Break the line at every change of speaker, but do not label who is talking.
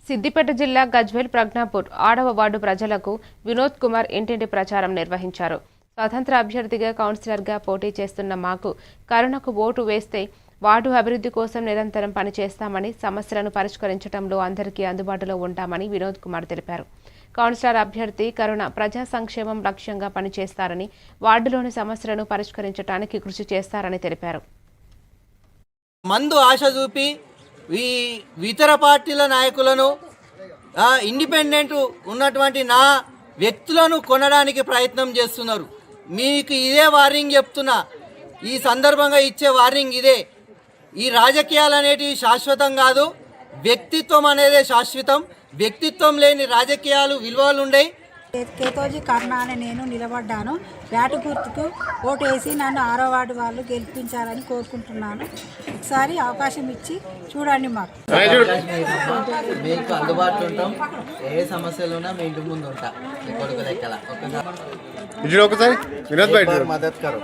సిద్దిపేట జిల్లా గజ్వేల్ ప్రజ్ఞాపూర్ ఆడవ వార్డు ప్రజలకు వినోద్ కుమార్ ఇంటింటి ప్రచారం నిర్వహించారు. స్వతంత్ర అభ్యర్థిగా కౌన్సిలర్గా పోటీ చేస్తున్న మాకు కరుణకు ఓటు వేస్తే వార్డు అభివృద్ధి కోసం నిరంతరం పనిచేస్తామని, సమస్యలను పరిష్కరించడంలో అందరికీ అందుబాటులో ఉంటామని వినోద్ కుమార్ తెలిపారు. కౌన్సిలర్ అభ్యర్థి కరుణ ప్రజా సంక్షేమం లక్ష్యంగా పనిచేస్తారని, వార్డులోని సమస్యలను పరిష్కరించడానికి కృషి చేస్తారని తెలిపారు.
మందు ఆశ చూపి ఇతర పార్టీల నాయకులను ఇండిపెండెంట్ ఉన్నటువంటి నా వ్యక్తులను కొనడానికి ప్రయత్నం చేస్తున్నారు. మీకు ఇదే వార్నింగ్ చెప్తున్నా. ఈ సందర్భంగా ఇచ్చే వార్నింగ్ ఇదే. ఈ రాజకీయాలు అనేటివి శాశ్వతం కాదు. వ్యక్తిత్వం అనేదే శాశ్వతం. వ్యక్తిత్వం లేని రాజకీయాలు విలువలు ఉండేవి.
కేతోజీ కర్ణ అని నేను నిలబడ్డాను. బ్యాటు గుర్తుకు ఓటు వేసి నన్ను 6వ వార్డు వాళ్ళు గెలిపించాలని కోరుకుంటున్నాను. ఒకసారి అవకాశం ఇచ్చి చూడండి. మాకు
మీకు అందుబాటులో ఉంటాం. ఏ సమస్యలు ఉన్నా మీ ఇంటి ముందు ఉంటా. కొడుకు లెక్కల ఒకసారి మద్దతు కరు.